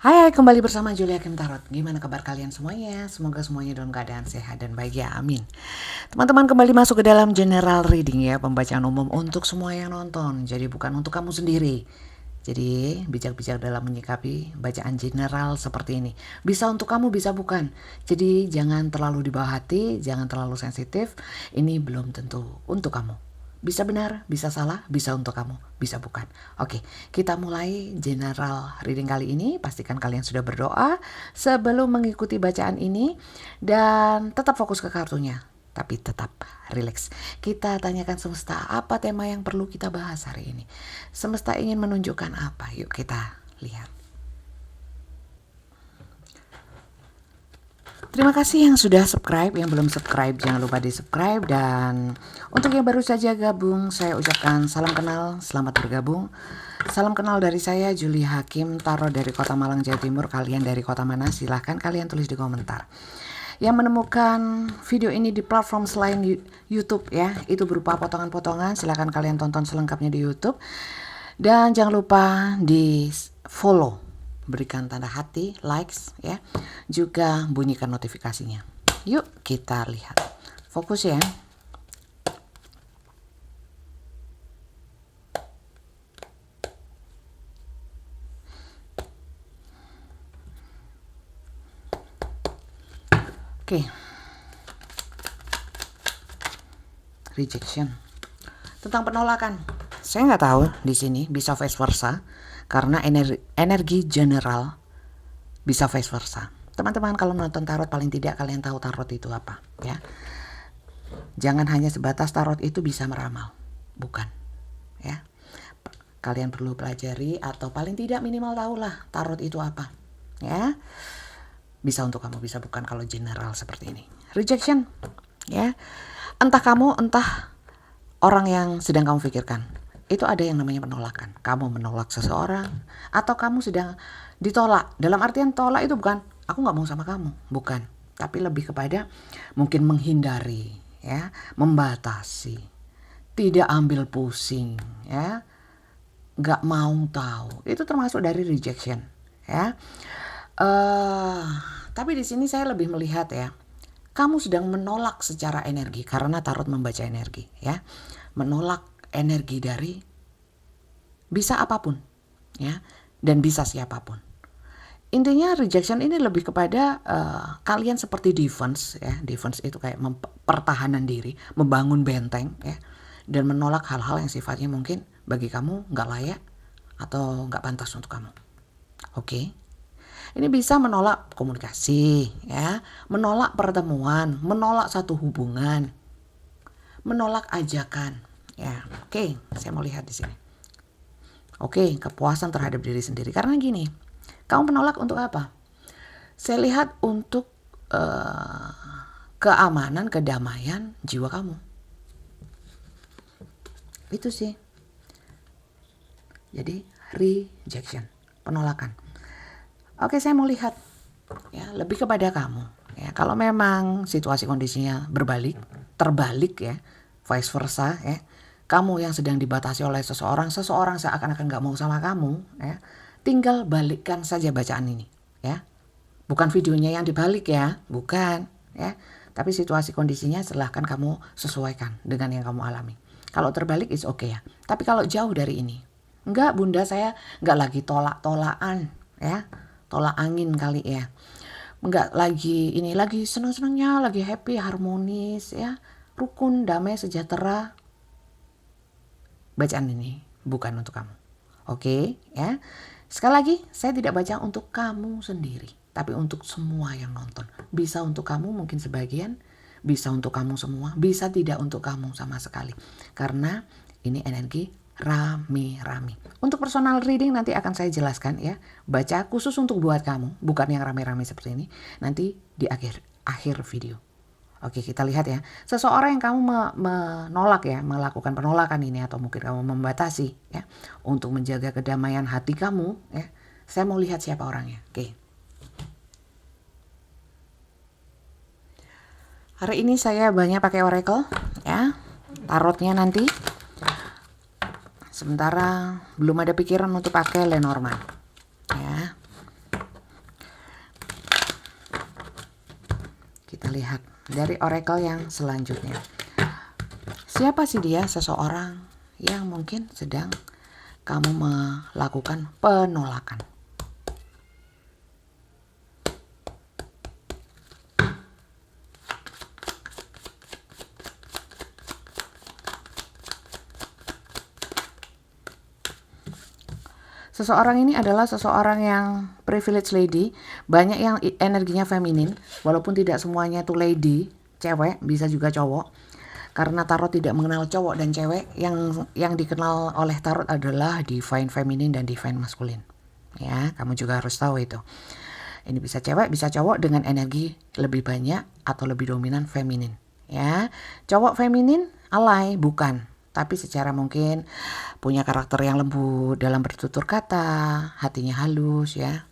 Hai, kembali bersama Julia Kim Tarot. Gimana kabar kalian semuanya? Semoga semuanya dalam keadaan sehat dan baik ya, amin. Teman-teman kembali masuk ke dalam general reading ya, pembacaan umum untuk semua yang nonton. Jadi bukan untuk kamu sendiri. Jadi bijak-bijak dalam menyikapi bacaan general seperti ini. Bisa untuk kamu, bisa bukan. Jadi jangan terlalu dibawa hati, jangan terlalu sensitif. Ini belum tentu untuk kamu. Bisa benar, bisa salah, bisa untuk kamu, bisa bukan. Oke, kita mulai general reading kali ini. Pastikan kalian sudah berdoa sebelum mengikuti bacaan ini. Dan tetap fokus ke kartunya, tapi tetap relax. Kita tanyakan semesta, apa tema yang perlu kita bahas hari ini? Semesta ingin menunjukkan apa? Yuk kita lihat. Terima kasih yang sudah subscribe, yang belum subscribe jangan lupa di subscribe. Dan untuk yang baru saja gabung, saya ucapkan salam kenal, selamat bergabung. Salam kenal dari saya Julia Hakim Tarot dari Kota Malang, Jawa Timur. Kalian dari kota mana? Silahkan kalian tulis di komentar. Yang menemukan video ini di platform selain YouTube ya, itu berupa potongan-potongan, silahkan kalian tonton selengkapnya di YouTube. Dan jangan lupa di follow, berikan tanda hati, likes ya, juga bunyikan notifikasinya. Yuk kita lihat, fokus ya. Oke. Rejection tentang penolakan. Saya nggak tahu di sini, bisa vice versa karena energi general bisa vice versa. Teman-teman kalau menonton tarot paling tidak kalian tahu tarot itu apa ya. Jangan hanya sebatas tarot itu bisa meramal, bukan ya. Kalian perlu pelajari atau paling tidak minimal tahulah tarot itu apa ya. Bisa untuk kamu, bisa bukan kalau general seperti ini. Rejection ya. Entah kamu, entah orang yang sedang kamu pikirkan, itu ada yang namanya penolakan. Kamu menolak seseorang atau kamu sedang ditolak. Dalam artian tolak itu bukan aku nggak mau sama kamu, bukan. Tapi lebih kepada mungkin menghindari, ya, membatasi, tidak ambil pusing, ya, nggak mau tahu. Itu termasuk dari rejection, ya. Tapi di sini saya lebih melihat ya, kamu sedang menolak secara energi karena tarot membaca energi, ya. Menolak energi dari bisa apapun, ya, dan bisa siapapun. Intinya rejection ini lebih kepada kalian seperti defense, ya. Defense itu kayak pertahanan diri, membangun benteng, ya, dan menolak hal-hal yang sifatnya mungkin bagi kamu nggak layak atau nggak pantas untuk kamu. Oke. Ini bisa menolak komunikasi, ya, menolak pertemuan, menolak satu hubungan, menolak ajakan, ya. Oke, saya mau lihat di sini. Oke, kepuasan terhadap diri sendiri. Karena gini, kamu menolak untuk apa? Saya lihat untuk keamanan, kedamaian jiwa kamu. Itu sih. Jadi rejection, penolakan. Oke, saya mau lihat ya, lebih kepada kamu. Ya, kalau memang situasi kondisinya terbalik ya, vice versa ya. Kamu yang sedang dibatasi oleh seseorang seakan-akan nggak mau sama kamu, ya. Tinggal balikkan saja bacaan ini, ya. Bukan videonya yang dibalik ya, bukan, ya. Tapi situasi kondisinya silahkan kamu sesuaikan dengan yang kamu alami. Kalau terbalik is oke ya. Tapi kalau jauh dari ini, enggak bunda, saya nggak lagi tolak-tolakan, ya. Tolak angin kali ya. Enggak lagi ini, lagi senang-senangnya, lagi happy, harmonis ya. Rukun, damai, sejahtera. Bacaan ini bukan untuk kamu. Oke, ya. Sekali lagi, saya tidak baca untuk kamu sendiri, tapi untuk semua yang nonton. Bisa untuk kamu mungkin sebagian, bisa untuk kamu semua, bisa tidak untuk kamu sama sekali. Karena ini energi rame-rame. Untuk personal reading nanti akan saya jelaskan ya. Baca khusus untuk buat kamu, bukan yang rame-rame seperti ini. Nanti di akhir video. Oke, kita lihat ya. Seseorang yang kamu menolak ya, melakukan penolakan ini atau mungkin kamu membatasi ya untuk menjaga kedamaian hati kamu ya. Saya mau lihat siapa orangnya. Oke. Hari ini saya banyak pakai oracle ya. Tarotnya nanti. Sementara belum ada pikiran untuk pakai Lenormand. Ya. kita lihat dari oracle yang selanjutnya. Siapa sih dia? Seseorang yang mungkin sedang kamu melakukan penolakan. Seseorang ini adalah seseorang yang privileged lady, banyak yang energinya feminin, walaupun tidak semuanya itu lady, cewek, bisa juga cowok. Karena tarot tidak mengenal cowok dan cewek, yang dikenal oleh tarot adalah divine feminine dan divine masculine. Ya, kamu juga harus tahu itu. Ini bisa cewek, bisa cowok dengan energi lebih banyak atau lebih dominan feminin. Ya, cowok feminin alay bukan. Tapi secara mungkin punya karakter yang lembut dalam bertutur kata, hatinya halus ya,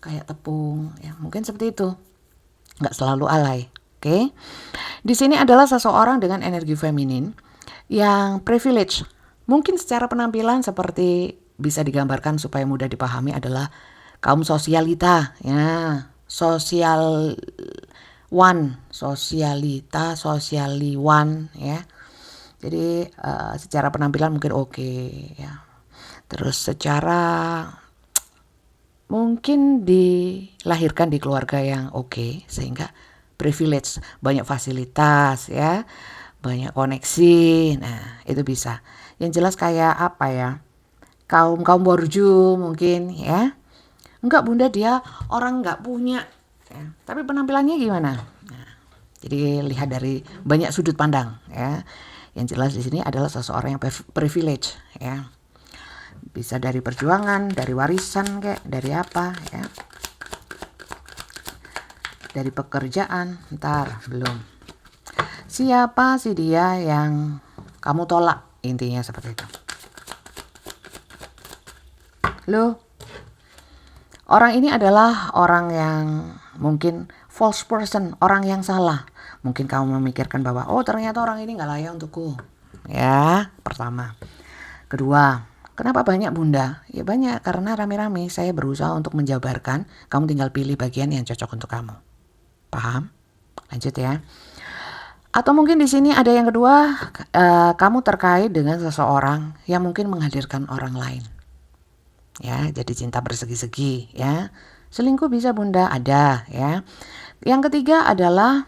kayak tepung ya, mungkin seperti itu, nggak selalu alay. Oke, di sini adalah seseorang dengan energi feminin yang privilege. Mungkin secara penampilan seperti bisa digambarkan supaya mudah dipahami adalah kaum sosialita ya, sosialiwan ya. Jadi secara penampilan mungkin oke ya. Terus secara mungkin dilahirkan di keluarga yang oke, sehingga privilege, banyak fasilitas ya, banyak koneksi. Nah, itu bisa. Yang jelas kayak apa ya? Kaum borju mungkin ya. Enggak bunda, dia orang enggak punya ya. Tapi penampilannya gimana? Nah, jadi lihat dari banyak sudut pandang ya. Yang jelas di sini adalah seseorang yang privilege ya. Bisa dari perjuangan, dari warisan kayak, dari apa ya. Dari pekerjaan, ntar belum. Siapa sih dia yang kamu tolak? Intinya seperti itu. Loh, orang ini adalah orang yang mungkin false person, orang yang salah. Mungkin kamu memikirkan bahwa oh ternyata orang ini gak layak untukku. Ya, pertama. Kedua, kenapa banyak bunda? Ya banyak karena rame-rame saya berusaha untuk menjabarkan. Kamu tinggal pilih bagian yang cocok untuk kamu. Paham? Lanjut ya. Atau mungkin di sini ada yang kedua, kamu terkait dengan seseorang yang mungkin menghadirkan orang lain. Ya, jadi cinta bersegi-segi ya. Selingkuh bisa bunda, ada ya. Yang ketiga adalah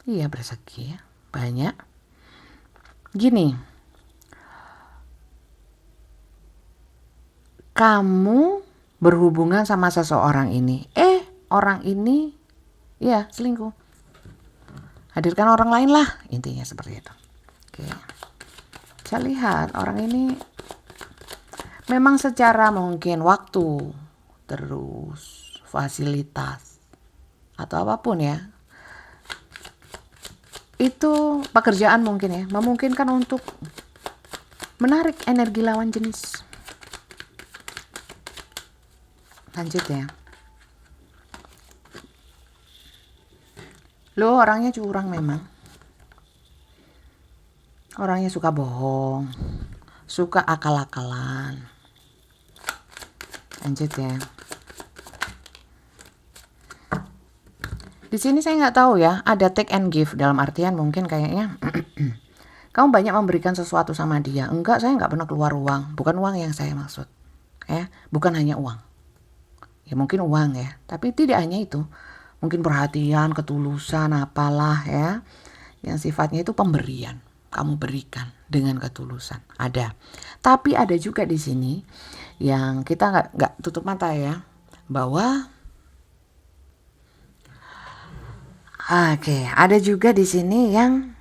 iya bersegi ya, banyak. Gini, kamu berhubungan sama seseorang ini, orang ini ya selingkuh. Hadirkan orang lain lah, intinya seperti itu. Oke. Saya lihat orang ini memang secara mungkin waktu, terus fasilitas atau apapun ya, itu pekerjaan mungkin ya, memungkinkan untuk menarik energi lawan jenis. Lanjut ya. Lo orangnya curang memang. Orangnya suka bohong, suka akal-akalan. Lanjut ya. Di sini saya nggak tahu ya, ada take and give dalam artian mungkin kayaknya kamu banyak memberikan sesuatu sama dia. Enggak, saya nggak pernah keluar uang, bukan uang yang saya maksud, ya, bukan hanya uang. Ya mungkin uang ya, tapi tidak hanya itu, mungkin perhatian, ketulusan, apalah ya, yang sifatnya itu pemberian. Kamu berikan dengan ketulusan, ada. Tapi ada juga di sini yang kita nggak tutup mata ya, bahwa ada juga di sini yang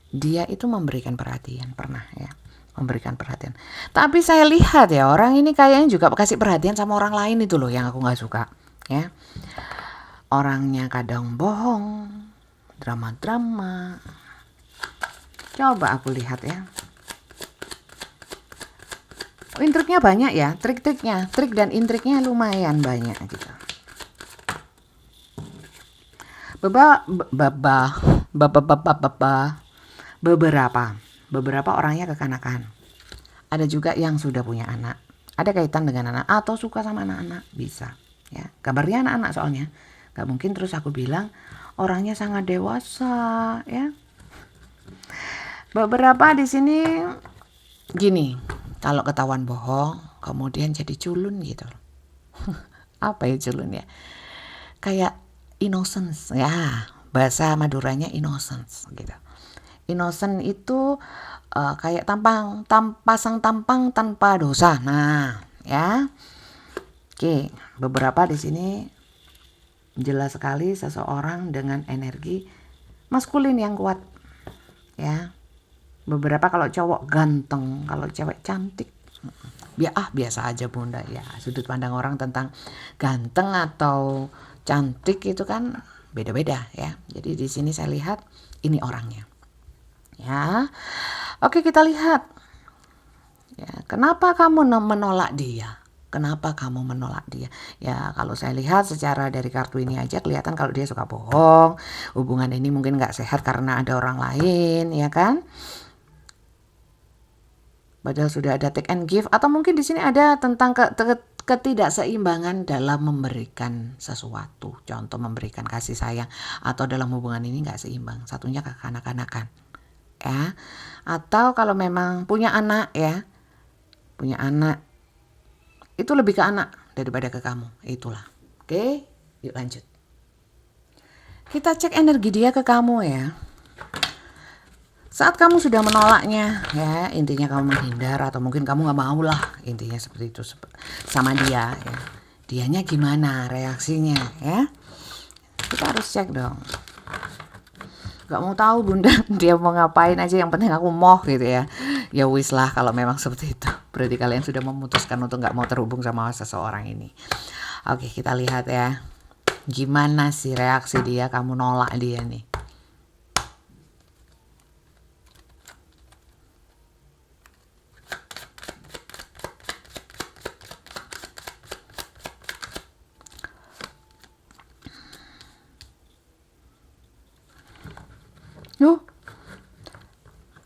dia itu memberikan perhatian, pernah ya, memberikan perhatian. Tapi saya lihat ya, orang ini kayaknya juga kasih perhatian sama orang lain, itu loh yang aku nggak suka ya. Orangnya kadang bohong, drama-drama. Coba aku lihat ya. Intriknya banyak ya, trik dan intriknya lumayan banyak gitu. Beberapa orangnya kekanakan. Ada juga yang sudah punya anak. ada kaitan dengan anak atau suka sama anak-anak, bisa ya. Kabarnya anak-anak soalnya. Gak mungkin terus aku bilang orangnya sangat dewasa ya. Beberapa di sini gini, kalau ketahuan bohong kemudian jadi culun gitu. Apa ya culun ya? Kayak innocence ya, bahasa Maduranya innocence gitu. Innocent itu kayak pasang tampang tanpa dosa. Nah, ya. Oke, beberapa di sini jelas sekali seseorang dengan energi maskulin yang kuat. Ya. Beberapa kalau cowok ganteng, kalau cewek cantik. Biasa aja Bunda ya. Sudut pandang orang tentang ganteng atau cantik itu kan beda-beda ya. Jadi di sini saya lihat ini orangnya. Ya. Oke, kita lihat. Ya, kenapa kamu menolak dia? Kenapa kamu menolak dia? Ya, kalau saya lihat secara dari kartu ini aja kelihatan kalau dia suka bohong. Hubungan ini mungkin nggak sehat karena ada orang lain, ya kan? Padahal sudah ada take and give, atau mungkin di sini ada tentang ketidakseimbangan dalam memberikan sesuatu. Contoh memberikan kasih sayang, atau dalam hubungan ini nggak seimbang. Satunya kekanak-kanakan, ya. Atau kalau memang punya anak ya, punya anak itu lebih ke anak daripada ke kamu. Itulah. Oke, yuk lanjut. Kita cek energi dia ke kamu ya. Saat kamu sudah menolaknya ya, intinya kamu menghindar atau mungkin kamu gak mau lah, intinya seperti itu sama dia ya. Dianya gimana reaksinya ya, kita harus cek dong. Gak mau tahu Bunda dia mau ngapain aja, yang penting aku mau gitu ya. Ya wis lah kalau memang seperti itu, berarti kalian sudah memutuskan untuk gak mau terhubung sama seseorang ini. Oke, kita lihat ya, gimana sih reaksi dia kamu nolak dia nih.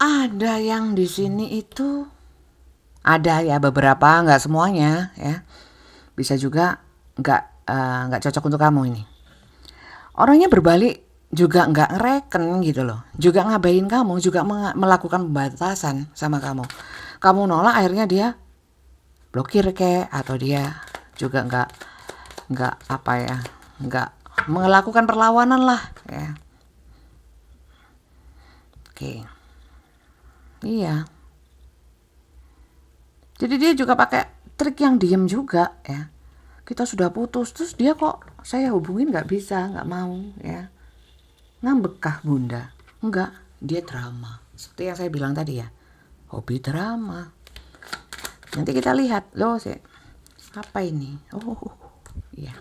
Ada yang di sini itu ada ya, beberapa, nggak semuanya ya. Bisa juga nggak cocok untuk kamu ini. Orangnya berbalik juga nggak ngereken gitu loh. Juga ngabain kamu, juga melakukan pembatasan sama kamu. Kamu nolak, akhirnya dia blokir atau dia juga nggak apa ya, nggak melakukan perlawanan lah ya. Oke. Iya. Jadi dia juga pakai trik yang diem juga ya. Kita sudah putus, terus dia kok saya hubungin nggak bisa, nggak mau ya. Ngambek kah Bunda? Enggak, dia drama. Seperti yang saya bilang tadi ya, hobi drama. Nanti kita lihat loh sih, apa ini? Oh, iya.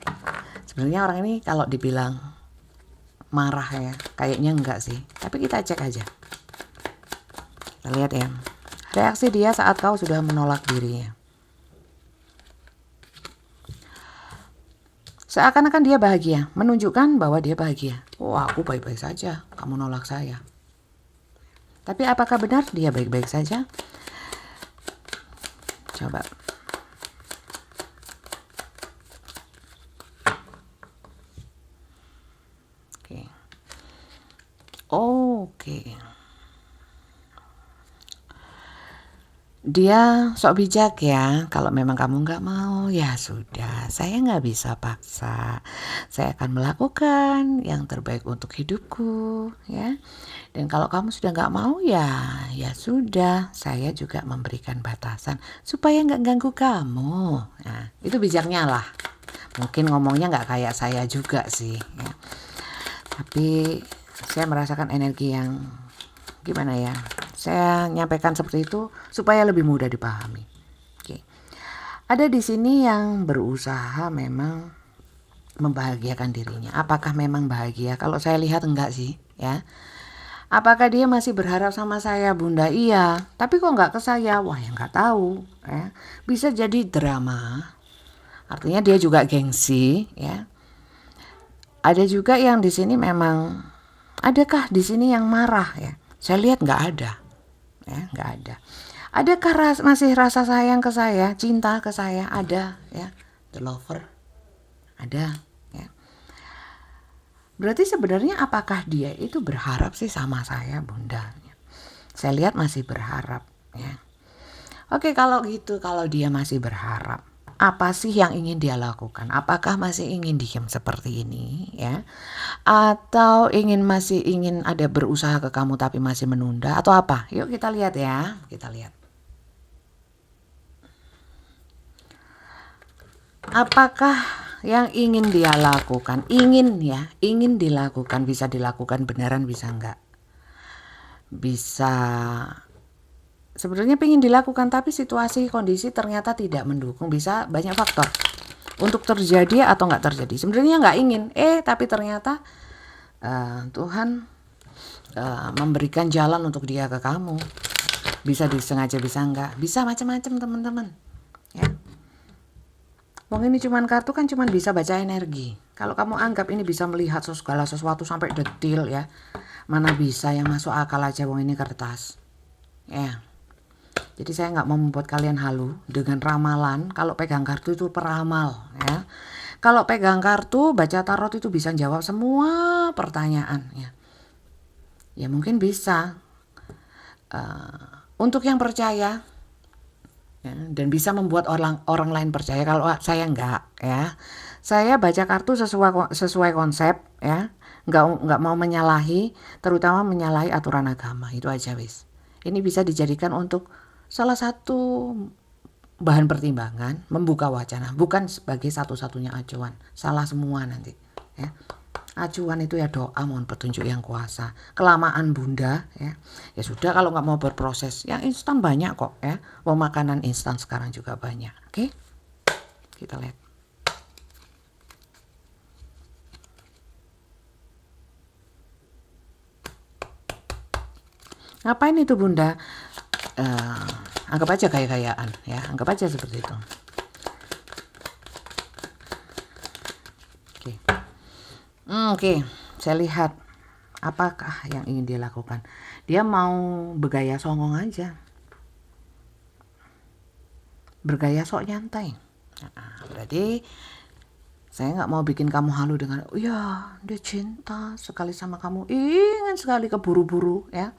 Sebenarnya orang ini kalau dibilang marah ya, kayaknya enggak sih. Tapi kita cek aja. Kita lihat ya, reaksi dia saat kau sudah menolak dirinya. Seakan-akan dia bahagia, menunjukkan bahwa dia bahagia. Oh, aku baik-baik saja, kamu nolak saya. Tapi apakah benar dia baik-baik saja? Coba. Oke. Oke. Dia sok bijak ya, kalau memang kamu nggak mau ya sudah, saya nggak bisa paksa, saya akan melakukan yang terbaik untuk hidupku ya. Dan kalau kamu sudah nggak mau ya sudah, saya juga memberikan batasan supaya nggak ganggu kamu. Nah, itu bijaknya lah. Mungkin ngomongnya nggak kayak saya juga sih ya. Tapi saya merasakan energi yang gimana ya, saya nyampaikan seperti itu supaya lebih mudah dipahami. Oke. Ada di sini yang berusaha memang membahagiakan dirinya. Apakah memang bahagia? Kalau saya lihat enggak sih ya. Apakah dia masih berharap sama saya Bunda? Iya, tapi kok enggak ke saya? Wah, ya enggak tahu ya. Bisa jadi drama. Artinya dia juga gengsi ya. Ada juga yang di sini memang, adakah di sini yang marah ya? Saya lihat nggak ada, ya nggak ada. Adakah masih rasa sayang ke saya, cinta ke saya? Ada, ya. The lover ada, ya. Berarti sebenarnya apakah dia itu berharap sih sama saya, Bunda? Saya lihat masih berharap, ya. Oke, kalau gitu, kalau dia masih berharap, apa sih yang ingin dia lakukan? Apakah masih ingin diam seperti ini, ya? Atau masih ingin ada berusaha ke kamu tapi masih menunda, atau apa? Yuk kita lihat ya, kita lihat. Apakah yang ingin dia lakukan? Ingin dilakukan, bisa dilakukan beneran, bisa enggak? Bisa sebenarnya pengen dilakukan tapi situasi kondisi ternyata tidak mendukung, bisa banyak faktor untuk terjadi atau enggak terjadi. Sebenarnya enggak ingin, tapi ternyata Tuhan memberikan jalan untuk dia ke kamu. Bisa disengaja, bisa enggak, bisa macam-macam teman-teman, ya. Wong ini cuman kartu kan cuman bisa baca energi. Kalau kamu anggap ini bisa melihat segala sesuatu sampai detail, ya, mana bisa, yang masuk akal aja wong ini kertas, ya. Jadi saya nggak mau membuat kalian halu dengan ramalan. Kalau pegang kartu itu peramal, ya. Kalau pegang kartu baca tarot itu bisa jawab semua pertanyaan, ya. Ya mungkin bisa untuk yang percaya, ya, dan bisa membuat orang lain percaya. Kalau saya enggak, ya. Saya baca kartu sesuai konsep, ya. Enggak mau menyalahi, terutama menyalahi aturan agama. Itu aja wis. Ini bisa dijadikan untuk salah satu bahan pertimbangan, membuka wacana, bukan sebagai satu-satunya acuan. Salah semua nanti, ya. Acuan itu ya doa, mohon petunjuk yang kuasa. Kelamaan Bunda, ya. Ya sudah, kalau nggak mau berproses, yang instan banyak kok, ya. Mau makanan instan sekarang juga banyak. Oke, kita lihat. Ngapain itu Bunda? Anggap aja gaya-gayaan, ya. Anggap aja seperti itu. Oke, saya lihat apakah yang ingin dia lakukan. Dia mau bergaya songong aja, bergaya sok nyantai. Berarti saya nggak mau bikin kamu halu dengan, ya dia cinta sekali sama kamu, ingin sekali keburu-buru, ya,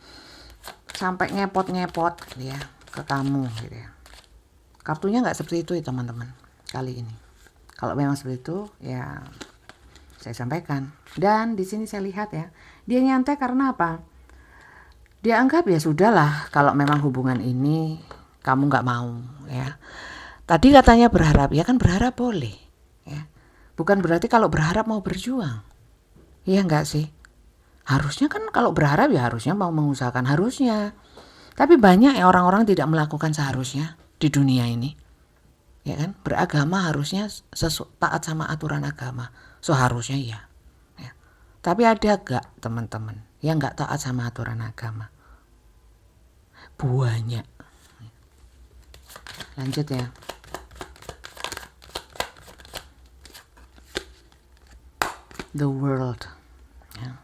sampai ngepot-ngepot, ya, ke kamu, gitu ya. Kartunya nggak seperti itu ya teman-teman kali ini. Kalau memang seperti itu, ya saya sampaikan. Dan di sini saya lihat, ya, dia nyantai karena apa? Dia anggap ya sudahlah, kalau memang hubungan ini kamu nggak mau, ya. Tadi katanya berharap, ya kan berharap boleh, ya. Bukan berarti kalau berharap mau berjuang, iya nggak sih? Harusnya kan kalau berharap ya harusnya mau mengusahakan, harusnya. Tapi banyak ya orang-orang tidak melakukan seharusnya di dunia ini, ya kan? Beragama harusnya taat sama aturan agama, seharusnya ya. Tapi ada gak teman-teman yang gak taat sama aturan agama? Banyak. Lanjut ya. The world, ya.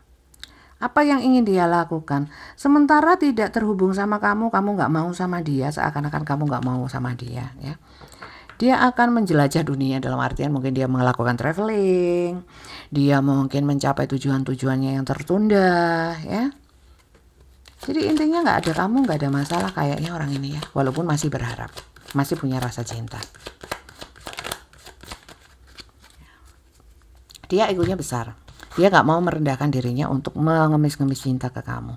Apa yang ingin dia lakukan? Sementara tidak terhubung sama kamu gak mau sama dia, seakan-akan kamu gak mau sama dia, ya. Dia akan menjelajah dunia, dalam artian mungkin dia melakukan traveling, dia mungkin mencapai tujuan-tujuannya yang tertunda, ya. Jadi intinya nggak ada kamu, nggak ada masalah kayaknya orang ini, ya, walaupun masih berharap, masih punya rasa cinta. Dia egonya besar, dia nggak mau merendahkan dirinya untuk mengemis-ngemis cinta ke kamu.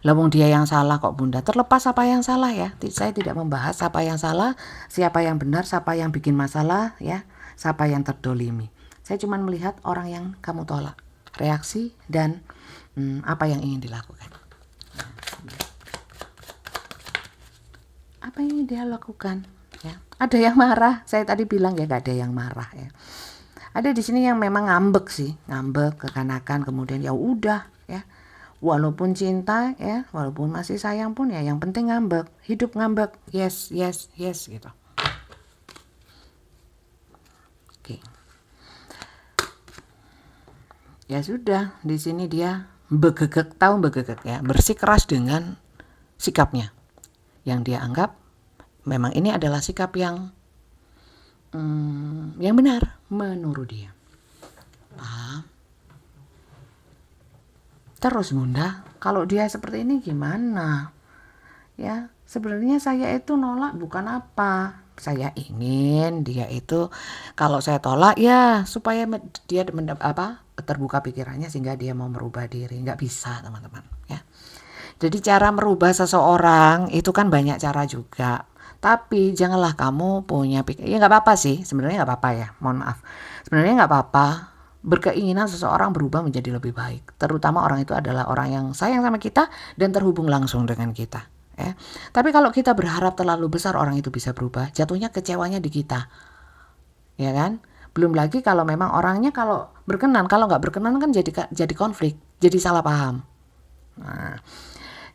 Lawang dia yang salah kok Bunda. Terlepas apa yang salah, ya, saya tidak membahas apa yang salah, siapa yang benar, siapa yang bikin masalah, ya, siapa yang terdolimi. Saya cuma melihat orang yang kamu tolak, reaksi dan apa yang ingin dilakukan. Apa yang ingin dia lakukan, ya. Ada yang marah, saya tadi bilang ya gak ada yang marah, ya. Ada di sini yang memang ngambek sih, ngambek, kekanakan, kemudian ya udah, ya. Walaupun cinta, ya, walaupun masih sayang pun, ya, yang penting ngambek, hidup ngambek, yes gitu. Oke. Ya sudah, di sini dia begegek, tahu begegek, ya, bersikeras dengan sikapnya yang dia anggap memang ini adalah sikap yang benar menurut dia. Paham? Terus Bunda, kalau dia seperti ini gimana? Ya, sebenarnya saya itu nolak bukan apa. Saya ingin dia itu kalau saya tolak ya supaya dia terbuka pikirannya sehingga dia mau merubah diri. Nggak bisa teman-teman ya. Jadi cara merubah seseorang itu kan banyak cara juga. Tapi janganlah kamu punya ya nggak apa-apa sih, sebenarnya nggak apa-apa ya, mohon maaf. Sebenarnya nggak apa-apa berkeinginan seseorang berubah menjadi lebih baik. Terutama orang itu adalah orang yang sayang sama kita dan terhubung langsung dengan kita. Ya. Tapi kalau kita berharap terlalu besar orang itu bisa berubah, jatuhnya kecewanya di kita. Ya kan? Belum lagi kalau memang orangnya kalau berkenan, kalau nggak berkenan kan jadi konflik, jadi salah paham. Nah,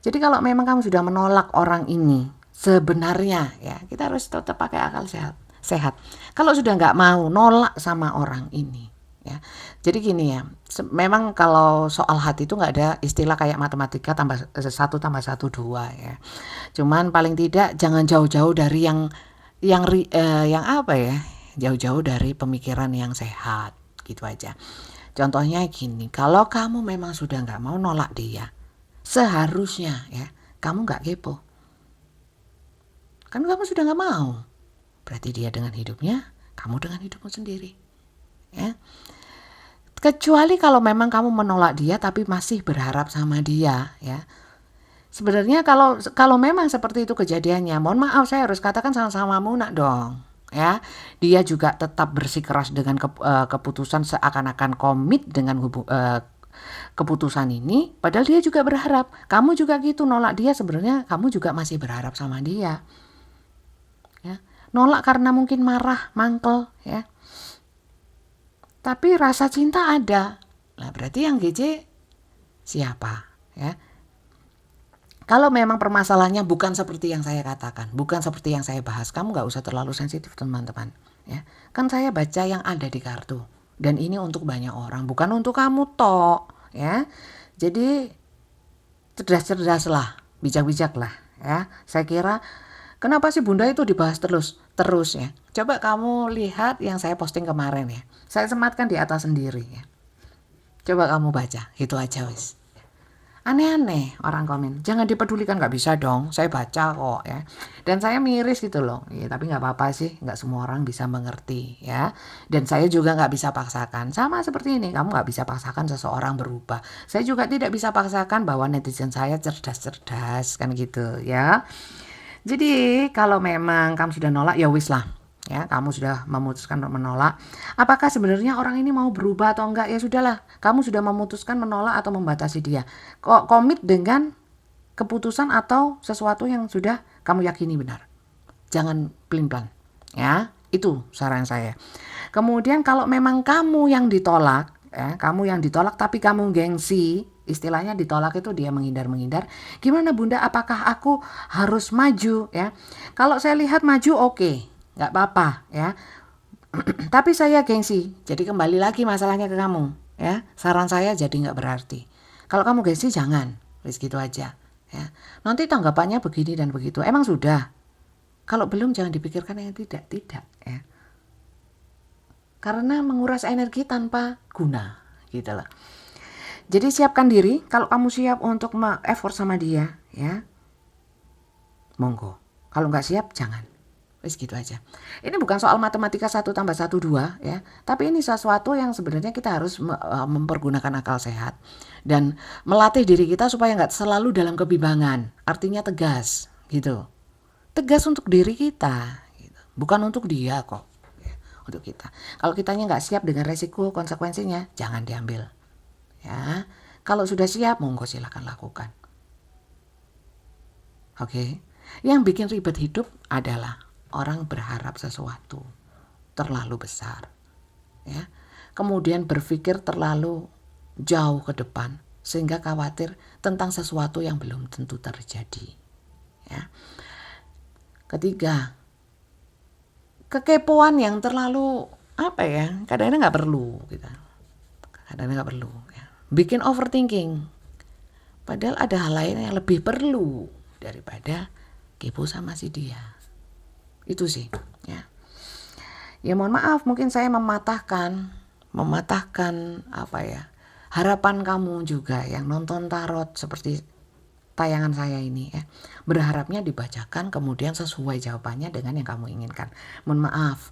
jadi kalau memang kamu sudah menolak orang ini, sebenarnya ya kita harus tetap pakai akal sehat. Kalau sudah nggak mau nolak sama orang ini, ya. Jadi gini ya, memang kalau soal hati itu nggak ada istilah kayak matematika tambah 1 tambah 1 2 ya. Cuman paling tidak jangan jauh-jauh dari yang apa ya, jauh-jauh dari pemikiran yang sehat gitu aja. Contohnya gini, kalau kamu memang sudah nggak mau nolak dia, seharusnya ya kamu nggak kepo. Kan kamu sudah nggak mau. Berarti dia dengan hidupnya, kamu dengan hidupmu sendiri. Ya. Kecuali kalau memang kamu menolak dia tapi masih berharap sama dia, ya. Sebenarnya kalau memang seperti itu kejadiannya, mohon maaf saya harus katakan sama-sama Muna dong. Ya, dia juga tetap bersikeras dengan keputusan seakan-akan komit dengan keputusan ini, padahal dia juga berharap. Kamu juga gitu nolak dia, sebenarnya kamu juga masih berharap sama dia. Ya, nolak karena mungkin marah, mangkel, ya. Tapi rasa cinta ada. Nah, berarti yang GC siapa, ya? Kalau memang permasalahannya bukan seperti yang saya katakan, bukan seperti yang saya bahas, kamu nggak usah terlalu sensitif teman-teman. Ya, kan saya baca yang ada di kartu, dan ini untuk banyak orang, bukan untuk kamu tok. Ya, jadi cerdas-cerdas lah, bijak-bijak lah. Ya, saya kira kenapa sih Bunda itu dibahas terus ya. Coba kamu lihat yang saya posting kemarin ya. Saya sematkan di atas sendiri ya. Coba kamu baca, gitu aja wis. Aneh-aneh orang komen, jangan dipedulikan, nggak bisa dong, saya baca kok ya. Dan saya miris gitu loh, ya, tapi nggak apa-apa sih, nggak semua orang bisa mengerti ya. Dan saya juga nggak bisa paksakan, sama seperti ini, kamu nggak bisa paksakan seseorang berubah. Saya juga tidak bisa paksakan bahwa netizen saya cerdas-cerdas, kan gitu ya. Jadi kalau memang kamu sudah nolak, ya wis lah. Ya, kamu sudah memutuskan untuk menolak. Apakah sebenarnya orang ini mau berubah atau enggak? Ya sudahlah, kamu sudah memutuskan menolak atau membatasi dia. Kok komit dengan keputusan atau sesuatu yang sudah kamu yakini benar. Jangan pelin-pelan. Ya, itu saran saya. Kemudian kalau memang kamu yang ditolak, ya, kamu yang ditolak tapi kamu gengsi, istilahnya ditolak itu dia menghindar. Gimana Bunda? Apakah aku harus maju? Ya, kalau saya lihat maju oke. Nggak apa-apa ya. Tapi saya gengsi, jadi kembali lagi masalahnya ke kamu ya. Saran saya jadi nggak berarti. Kalau kamu gengsi jangan, wis gitu aja ya. Nanti tanggapannya begini dan begitu. Emang sudah? Kalau belum jangan dipikirkan yang tidak ya. Karena menguras energi tanpa guna gitu loh. Jadi siapkan diri, kalau kamu siap untuk effort sama dia ya, monggo. Kalau nggak siap jangan. Wis gitu aja. Ini bukan soal matematika 1 tambah 1 2 ya, tapi ini sesuatu yang sebenarnya kita harus mempergunakan akal sehat dan melatih diri kita supaya nggak selalu dalam kebimbangan. Artinya tegas gitu. Tegas untuk diri kita gitu. Bukan untuk dia kok ya, untuk kita. Kalau kitanya nggak siap dengan resiko konsekuensinya, jangan diambil ya. Kalau sudah siap, monggo silakan lakukan. Oke. Yang bikin ribet hidup adalah orang berharap sesuatu terlalu besar ya, kemudian berpikir terlalu jauh ke depan sehingga khawatir tentang sesuatu yang belum tentu terjadi ya. Ketiga, kekepoan yang terlalu apa ya, kadang-kadang nggak perlu gitu. Kadang-kadang nggak perlu ya. Bikin overthinking padahal ada hal lain yang lebih perlu daripada kepo sama si dia. Itu sih, ya. Ya mohon maaf, mungkin saya mematahkan apa ya, harapan kamu juga yang nonton tarot seperti tayangan saya ini ya. Berharapnya dibacakan kemudian sesuai jawabannya dengan yang kamu inginkan. Mohon maaf,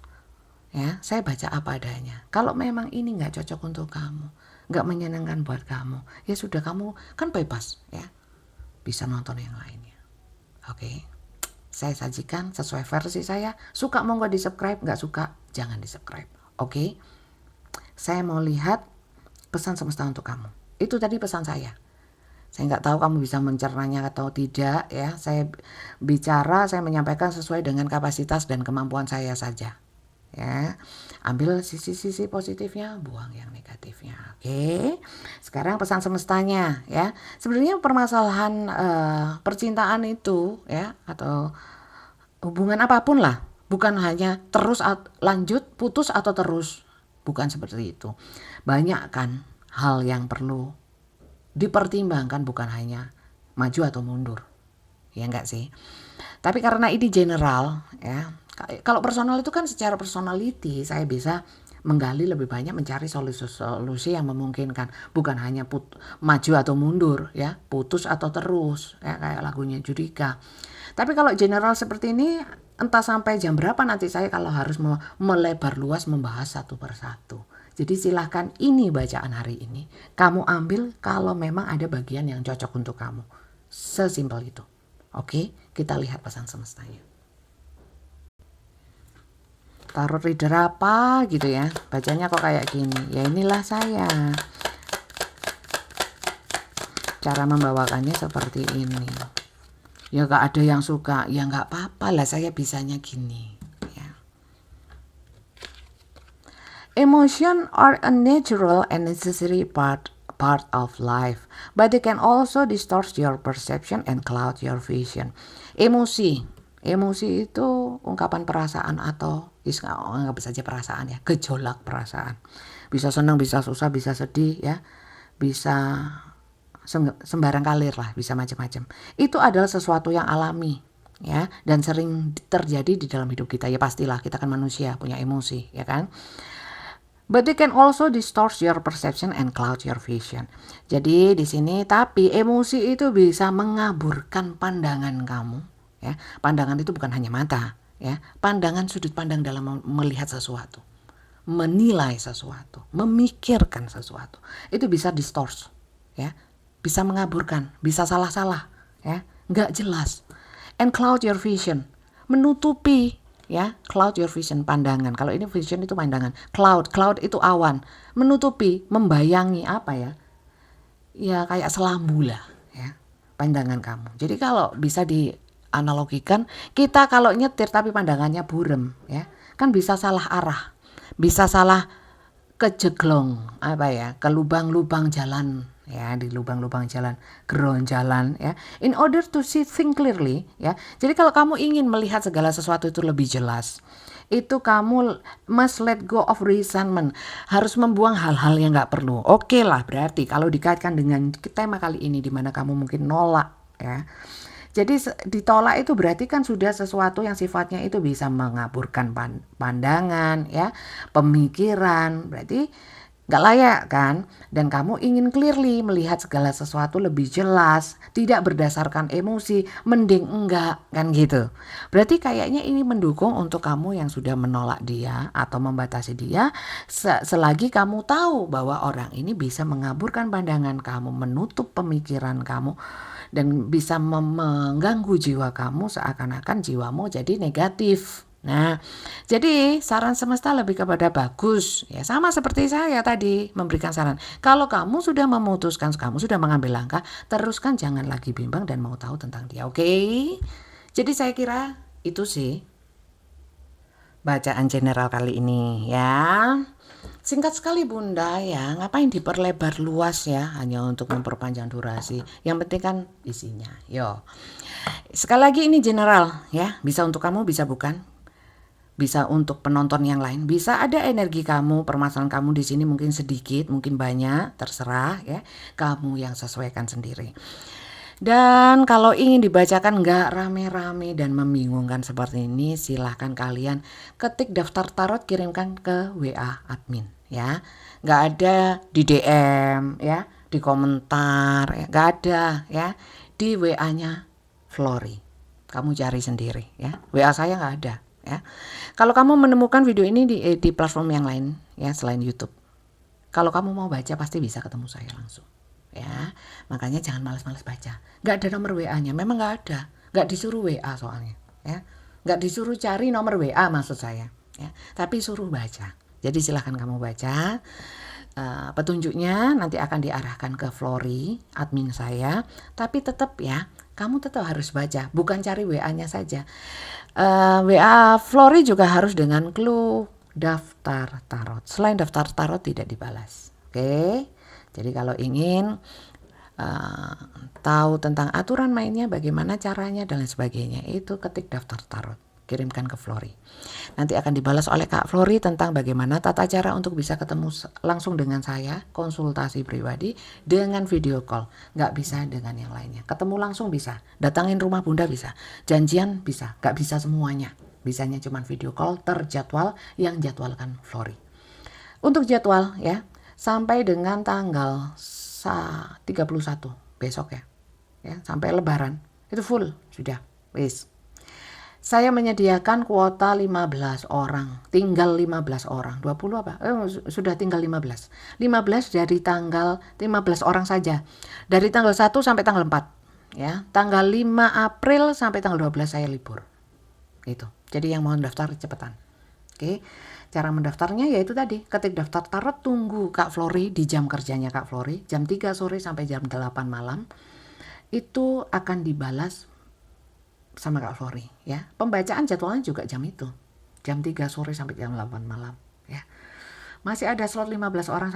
ya, saya baca apa adanya. Kalau memang ini nggak cocok untuk kamu, nggak menyenangkan buat kamu, ya sudah, kamu kan bebas ya, bisa nonton yang lainnya. Oke, saya sajikan sesuai versi saya. Suka monggo di subscribe, nggak suka jangan di subscribe. Oke, saya mau lihat pesan semesta untuk kamu. Itu tadi pesan saya. Saya nggak tahu kamu bisa mencernanya atau tidak ya. Saya menyampaikan sesuai dengan kapasitas dan kemampuan saya saja. Ya, ambil sisi-sisi positifnya, buang yang negatifnya. Oke, sekarang pesan semestanya ya. Sebenarnya permasalahan percintaan itu ya, atau hubungan apapun lah, bukan hanya terus lanjut, putus atau terus, bukan seperti itu. Banyak kan hal yang perlu dipertimbangkan, bukan hanya maju atau mundur, ya enggak sih? Tapi karena ini general ya, kalau personal itu kan secara personality saya bisa menggali lebih banyak, mencari solusi yang memungkinkan, bukan hanya maju atau mundur ya, putus atau terus ya, kayak lagunya Judika. Tapi kalau general seperti ini, entah sampai jam berapa nanti saya kalau harus melebar luas membahas satu persatu. Jadi silahkan, ini bacaan hari ini kamu ambil kalau memang ada bagian yang cocok untuk kamu. Sesimpel itu. Oke, kita lihat pesan semestanya. Tarot reader apa gitu ya, bacanya kok kayak gini. Ya inilah saya, cara membawakannya seperti ini. Ya gak ada yang suka, ya gak apa-apa lah, saya bisanya gini ya. Emotion are a natural and necessary part of life, but they can also distort your perception and cloud your vision. Emosi itu ungkapan perasaan atau anggap saja perasaan ya, gejolak perasaan. Bisa senang, bisa susah, bisa sedih ya, bisa sembarang kalir lah, bisa macam-macam. Itu adalah sesuatu yang alami ya, dan sering terjadi di dalam hidup kita. Ya pastilah, kita kan manusia, punya emosi ya kan. But they can also distort your perception and cloud your vision. Jadi di sini, tapi emosi itu bisa mengaburkan pandangan kamu. Ya, pandangan itu bukan hanya mata, ya. Pandangan, sudut pandang dalam melihat sesuatu, menilai sesuatu, memikirkan sesuatu. Itu bisa distort, ya. Bisa mengaburkan, bisa salah-salah, ya. Nggak jelas. And cloud your vision, menutupi, ya. Cloud your vision, pandangan. Kalau ini vision itu pandangan. Cloud itu awan, menutupi, membayangi apa ya? Ya kayak selambu lah, ya. Pandangan kamu. Jadi kalau bisa dianalogikan, kita kalau nyetir tapi pandangannya buram ya, kan bisa salah arah, bisa salah kejeglong ke lubang-lubang jalan ya, di lubang-lubang jalan, geronjalan ya. In order to see things clearly ya. Jadi kalau kamu ingin melihat segala sesuatu itu lebih jelas, itu kamu must let go of resentment, harus membuang hal-hal yang nggak perlu. Oke lah, berarti kalau dikaitkan dengan tema kali ini di mana kamu mungkin nolak ya. Jadi ditolak itu berarti kan sudah sesuatu yang sifatnya itu bisa mengaburkan pandangan ya, pemikiran, berarti gak layak kan. Dan kamu ingin clearly melihat segala sesuatu lebih jelas, tidak berdasarkan emosi, mending enggak kan gitu. Berarti kayaknya ini mendukung untuk kamu yang sudah menolak dia atau membatasi dia, selagi kamu tahu bahwa orang ini bisa mengaburkan pandangan kamu, menutup pemikiran kamu, dan bisa mengganggu jiwa kamu, seakan-akan jiwamu jadi negatif. Nah, jadi saran semesta lebih kepada bagus ya, sama seperti saya tadi memberikan saran. Kalau kamu sudah memutuskan, kamu sudah mengambil langkah, teruskan, jangan lagi bimbang dan mau tahu tentang dia. Oke? Jadi saya kira itu sih bacaan general kali ini ya. Singkat sekali Bunda ya, ngapain diperlebar luas ya, hanya untuk memperpanjang durasi. Yang penting kan isinya. Yo. Sekali lagi ini general ya, bisa untuk kamu, bisa bukan. Bisa untuk penonton yang lain, bisa ada energi kamu, permasalahan kamu di sini mungkin sedikit, mungkin banyak, terserah ya. Kamu yang sesuaikan sendiri. Dan kalau ingin dibacakan nggak rame-rame dan membingungkan seperti ini, silahkan kalian ketik daftar tarot, kirimkan ke WA admin ya. Nggak ada di DM ya, di komentar ya, nggak ada ya. Di WA-nya Flory. Kamu cari sendiri ya. WA saya nggak ada ya. Kalau kamu menemukan video ini di platform yang lain ya selain YouTube, kalau kamu mau baca pasti bisa ketemu saya langsung ya. Makanya jangan malas-malas baca. Nggak ada nomor WA-nya, memang nggak ada. Nggak disuruh WA soalnya ya. Nggak disuruh cari nomor WA maksud saya ya. Tapi suruh baca. Jadi silahkan kamu baca. Petunjuknya nanti akan diarahkan ke Flory, admin saya. Tapi tetap ya, kamu tetap harus baca, bukan cari WA-nya saja. WA Flory juga harus dengan clue daftar tarot. Selain daftar tarot tidak dibalas. Oke. Jadi kalau ingin tahu tentang aturan mainnya, bagaimana caranya dan lain sebagainya, itu ketik daftar tarot, kirimkan ke Flory. Nanti akan dibalas oleh Kak Flory tentang bagaimana tata cara untuk bisa ketemu langsung dengan saya, konsultasi pribadi dengan video call. Nggak bisa dengan yang lainnya. Ketemu langsung bisa, datangin rumah Bunda bisa, janjian bisa, nggak bisa semuanya. Bisanya cuma video call terjadwal yang jadwalkan Flory. Untuk jadwal ya, sampai dengan tanggal 31 besok ya sampai lebaran itu full sudah wis. Saya menyediakan kuota 15 orang, tinggal 15 orang, 20 apa? Sudah tinggal 15 dari tanggal 15 orang saja, dari tanggal 1 sampai tanggal 4 ya, tanggal 5 April sampai tanggal 12 saya libur gitu. Jadi yang mau daftar cepetan. Oke, cara mendaftarnya yaitu tadi, ketik daftar tarot, tunggu Kak Flory di jam kerjanya Kak Flory, jam 3 sore sampai jam 8 malam. Itu akan dibalas sama Kak Flory ya. Pembacaan jadwalnya juga jam itu. Jam 3 sore sampai jam 8 malam ya. Masih ada slot 15 orang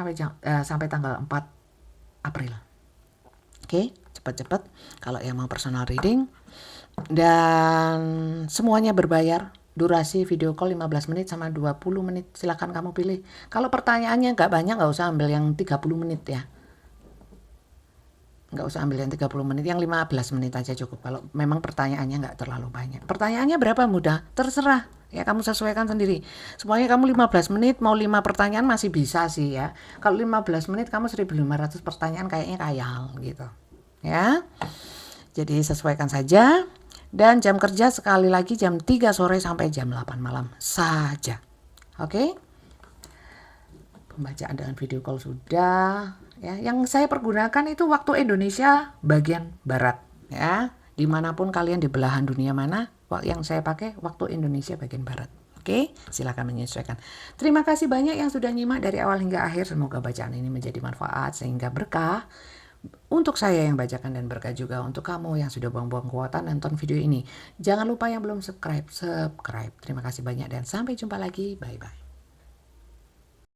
sampai tanggal 4 April. Oke, cepat-cepat kalau yang mau personal reading, dan semuanya berbayar. Durasi video call 15 menit sama 20 menit, silakan kamu pilih. Kalau pertanyaannya nggak banyak, nggak usah ambil yang 30 menit ya. Nggak usah ambil yang 30 menit, yang 15 menit aja cukup. Kalau memang pertanyaannya nggak terlalu banyak. Pertanyaannya berapa mudah? Terserah. Ya kamu sesuaikan sendiri. Semuanya kamu 15 menit, mau 5 pertanyaan masih bisa sih ya. Kalau 15 menit kamu 1.500 pertanyaan kayaknya kayal gitu. Ya. Jadi sesuaikan saja. Dan jam kerja sekali lagi jam 3 sore sampai jam 8 malam saja. Oke? Pembacaan dengan video call sudah. Ya, yang saya pergunakan itu waktu Indonesia bagian barat. Ya, dimanapun kalian di belahan dunia mana, yang saya pakai waktu Indonesia bagian barat. Oke, silakan menyesuaikan. Terima kasih banyak yang sudah nyimak dari awal hingga akhir. Semoga bacaan ini menjadi manfaat sehingga berkah untuk saya yang bacakan dan berkah juga untuk kamu yang sudah buang-buang kuota nonton video ini. Jangan lupa yang belum subscribe. Terima kasih banyak dan sampai jumpa lagi. Bye-bye.